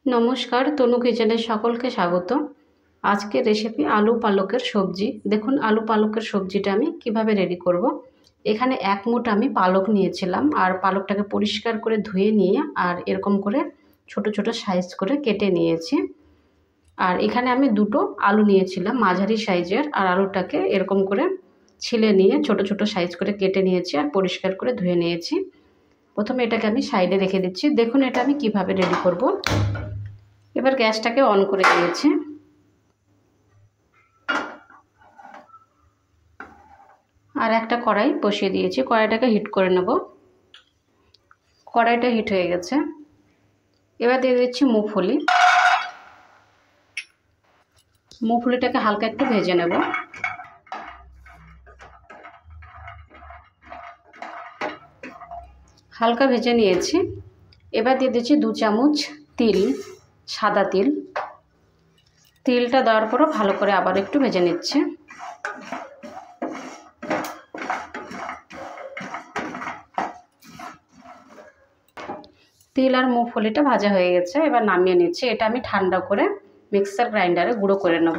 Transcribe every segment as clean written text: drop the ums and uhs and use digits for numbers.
নমস্কার, তনু কিচেনে সকলকে স্বাগত। আজকের রেসিপি আলু পালকের সবজি। দেখুন আলু পালকের সবজিটা আমি কিভাবে রেডি করব। এখানে এক মুঠ আমি পালক নিয়েছিলাম, আর পালকটাকে পরিষ্কার করে ধুয়ে নিয়ে আর এরকম করে ছোট ছোট সাইজ করে কেটে নিয়েছি। আর এখানে আমি দুটো আলু নিয়েছিলাম মাঝারি সাইজের, আর আলুটাকে এরকম করে ছিলে নিয়ে ছোট ছোট সাইজ করে কেটে নিয়েছি আর পরিষ্কার করে ধুয়ে নিয়েছি। প্রথমে এটাকে আমি সাইডে রেখে দিচ্ছি। দেখুন এটা আমি কিভাবে রেডি করব। এবার গ্যাসটাকে অন করে দিয়েছি। আর একটা কড়াই বসিয়ে দিয়েছি, কড়াইটাকে হিট করে নেব। কড়াইটা হিট হয়ে গেছে। এবার দিয়ে দিচ্ছি মুগফলি। মুগফলিটাকে হালকা একটু ভেজে নেব। হালকা ভেজে নিয়েছি। এবার দিয়ে দিচ্ছি 2 চামচ তিল, সাদা তিল। তিলটা দেওয়ার পরও ভালো করে আবার একটু ভেজে নিচ্ছি। তিল আর মুগফলিটা ভাজা হয়ে গেছে, এবার নামিয়ে নিচ্ছি। এটা আমি ঠান্ডা করে মিক্সার গ্রাইন্ডারে গুঁড়ো করে নেব।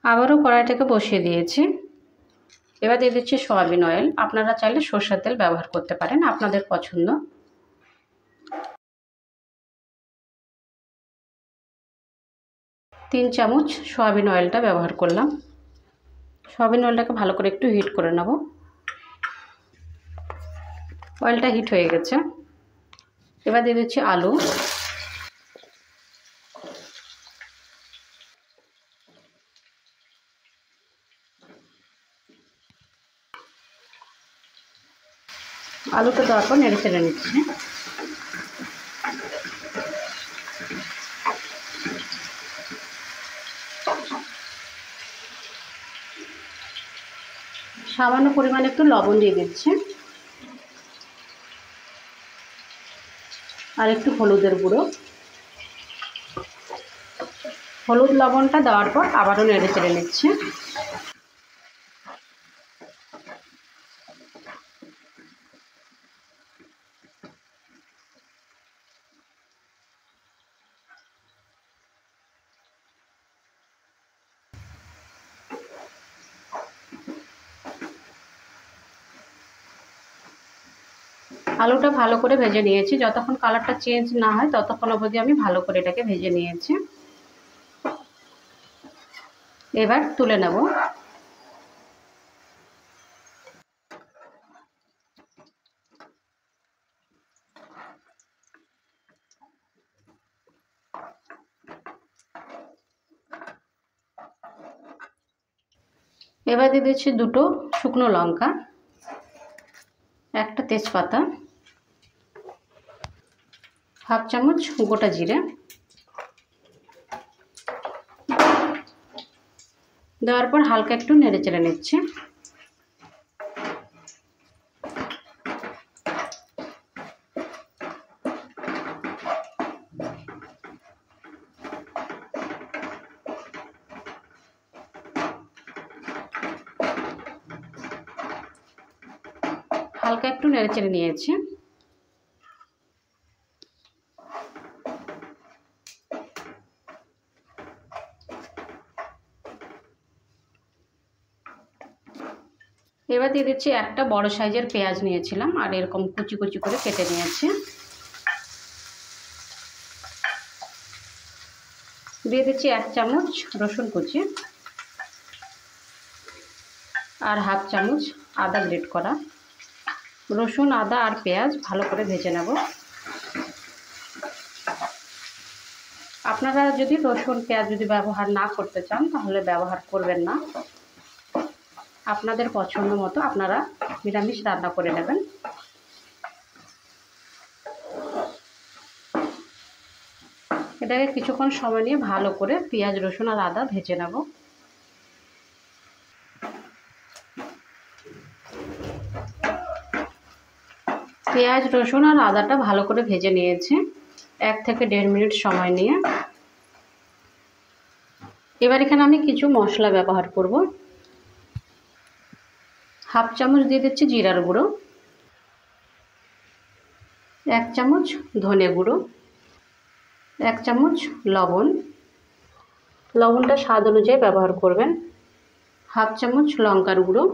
আবারও কড়াইটাকে বসিয়ে দিয়েছি। এবার দিয়ে দিচ্ছি সয়াবিন অয়েল। আপনারা চাইলে সরষের তেল ব্যবহার করতে পারেন, আপনাদের পছন্দ। তিন চামচ সয়াবিন অয়েলটা ব্যবহার করলাম। সয়াবিন অয়েলটাকে ভালো করে একটু হিট করে নেব। অয়েলটা হিট হয়ে গেছে। এবার দিয়ে দিচ্ছি আলু। আলুটা দেওয়ার পর নেড়ে চেড়ে নিচ্ছি। সামান্য পরিমাণে একটু লবণ দিয়ে দিচ্ছি, আর একটু হলুদের গুঁড়ো। হলুদ লবণটা দেওয়ার পর আবারও নেড়ে চেড়ে নিচ্ছি। আলুটা ভালো করে ভেজে নিয়েছি। যতক্ষণ কালারটা চেঞ্জ না হয় ততক্ষণ অবধি আমি ভালো করে এটাকে ভেজে নিয়েছি। এবার তুলে নেব। এবার দিয়ে দিচ্ছি দুটো শুকনো লঙ্কা, একটা তেজপাতা, হাফ চামচ গোটা জিরে। দেওয়ার পর হালকা একটু নেড়ে চেড়ে নিচ্ছি। হালকা একটু নেড়ে চেড়ে নিয়েছি। এবার দিয়ে দিচ্ছি একটা বড় সাইজের পেঁয়াজ নিয়েছিলাম, আর এরকম কুচি কুচি করে কেটে নিয়েছি। দিয়ে দিচ্ছি 1 চামচ রসুন কুচি, আর হাফ চামচ আদা গ্রেট করা। রসুন, আদা আর পেঁয়াজ ভালো করে ভেজে নেব। আপনারা যদি রসুন পেঁয়াজ যদি ব্যবহার না করতে চান তাহলে ব্যবহার করবেন না। আপনাদের পছন্দ মতো আপনারা নিরামিষ রান্না করে নেবেন। এটাকে কিছুক্ষণ সময় নিয়ে ভালো করে পেঁয়াজ, রসুন আর আদা ভেজে নেব। পেঁয়াজ, রসুন আর আদাটা ভালো করে ভেজে নিয়েছি 1 থেকে 1.5 মিনিট সময় নিয়ে। এবার এখানে আমি কিছু মশলা ব্যবহার করব। হাফ চামচ দিয়ে দিচ্ছি জিরার গুঁড়ো, 1 চামচ ধনে গুঁড়ো, 1 চামচ লবণ, লবণটা স্বাদ অনুযায়ী ব্যবহার করবেন। 1/2 চামচ লঙ্কার গুঁড়ো,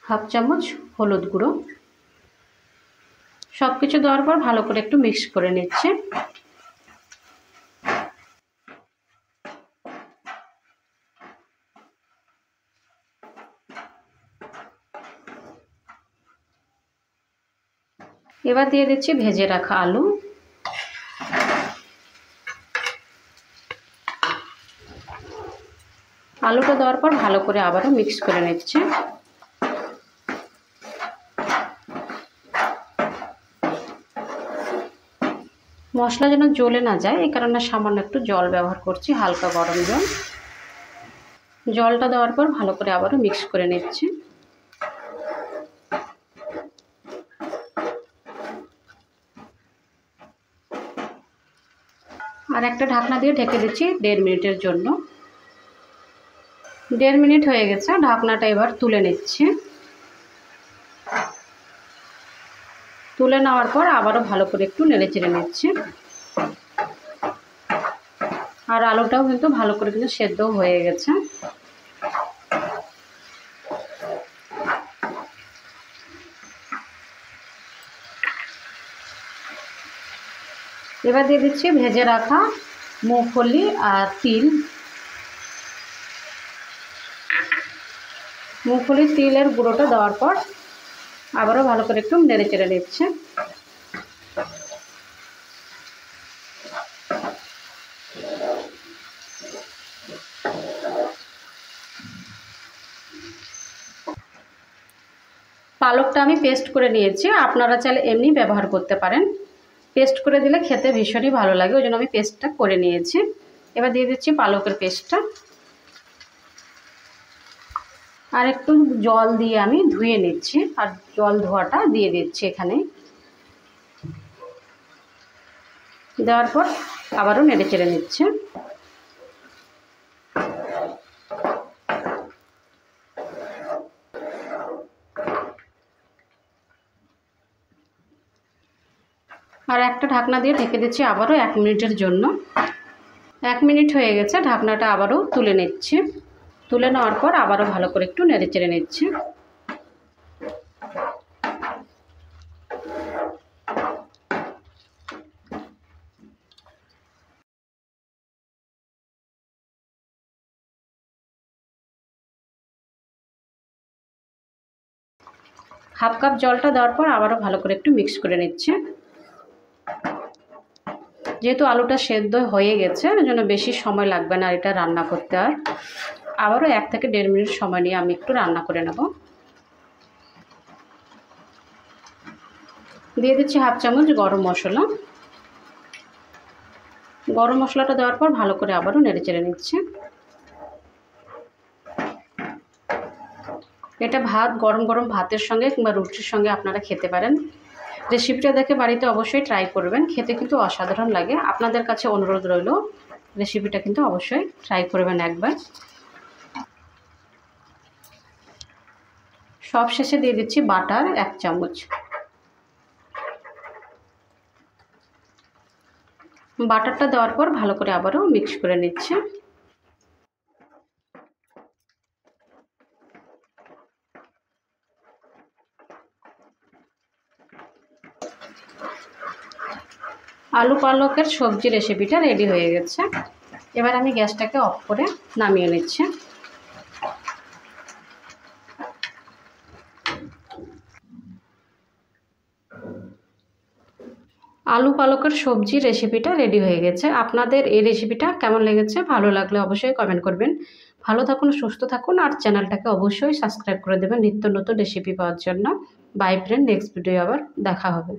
1/2 চামচ হলুদ গুঁড়ো। সব কিছু দেওয়ার পর ভালো করে একটু মিক্স করে নিচ্ছি। এবার দিয়ে দিচ্ছি ভেজে রাখা আলু। আলুটা দেওয়ার পর ভালো করে আবারও মিক্স করে নিচ্ছি। মশলা যেন জ্বলে না যায় এই কারণে সামান্য একটু জল ব্যবহার করছি, হালকা গরম জল। জলটা দেওয়ার পর ভালো করে আবারও মিক্স করে নিচ্ছি। আর একটা ঢাকনা দিয়ে ঢেকে দিচ্ছি 1.5 মিনিটের জন্য। 1.5 মিনিট হয়ে গেছে, ঢাকনাটা এবার তুলে নিচ্ছি। তুলে নেওয়ার পর আবারও ভালো করে একটু নেড়েচেড়ে নিচ্ছি। আর আলুটাও কিন্তু ভালো করে কিন্তু সেদ্ধ হয়ে গেছে। এবার দিয়ে দিচ্ছি ভেজে রাখা মুগফলি আর তিল। মুগফলির তিলের গুঁড়োটা দেওয়ার পর আবারও ভালো করে একটু নেড়ে চেড়ে নিচ্ছে। পালকটা আমি পেস্ট করে নিয়েছি, আপনারা চাইলে এমনি ব্যবহার করতে পারেন। পেস্ট করে দিলে খেতে ভীষণই ভালো লাগে, ওই জন্য আমি পেস্টটা করে নিয়েছি। এবার দিয়ে দিচ্ছি পালকের পেস্টটা। আর একটু জল দিয়ে আমি ধুয়ে নিচ্ছি, আর জল ধোয়াটা দিয়ে দিচ্ছি এখানে। দেওয়ার পর আবারও নেড়ে চেড়ে নিচ্ছে। আর একটা ঢাকনা দিয়ে ঢেকে দিচ্ছি আবারও 1 মিনিটের জন্য। 1 মিনিট হয়ে গেছে, ঢাকনাটা আবারও তুলে নিচ্ছি। তুলে নেওয়ার পর আবারও ভালো করে একটু নেড়ে চেড়ে নিচ্ছি। হাফ কাপ জলটা দেওয়ার পর আবারও ভালো করে একটু মিক্স করে নিচ্ছি। যেহেতু আলুটা সেদ্ধ হয়ে গেছে ওই জন্য বেশি সময় লাগবে না এটা রান্না করতে। আর আবারও 1 থেকে 1.5 মিনিট সময় নিয়ে আমি একটু রান্না করে নেব। দিয়ে দিচ্ছি 1/2 চামচ গরম মশলা। গরম মশলাটা দেওয়ার পর ভালো করে আবারও নেড়ে চেড়ে নিচ্ছি। এটা ভাত, গরম গরম ভাতের সঙ্গে কিংবা রুটির সঙ্গে আপনারা খেতে পারেন। রেসিপিটা দেখে বাড়িতে অবশ্যই ট্রাই করবেন, খেতে কিন্তু অসাধারণ লাগে। আপনাদের কাছে অনুরোধ রইল রেসিপিটা কিন্তু অবশ্যই ট্রাই করবেন একবার। সব শেষে দিয়ে দিচ্ছি বাটার 1 চামচ। বাটারটা দেওয়ার পর ভালো করে আবারও মিক্স করে নিচ্ছে। আলু পালকের সবজি রেসিপিটা রেডি হয়ে গেছে। এবার আমি গ্যাসটাকে অফ করে নামিয়ে নিচ্ছি। আলু পালকের সবজি রেসিপিটা রেডি হয়ে গেছে। আপনাদের এই রেসিপিটা কেমন লেগেছে, ভালো লাগলে অবশ্যই কমেন্ট করবেন। ভালো থাকুন, সুস্থ থাকুন, আর চ্যানেলটাকে অবশ্যই সাবস্ক্রাইব করে দেবেন নিত্য নতুন রেসিপি পাওয়ার জন্য। বাই ফ্রেন্ড, নেক্সট ভিডিও আবার দেখা হবে।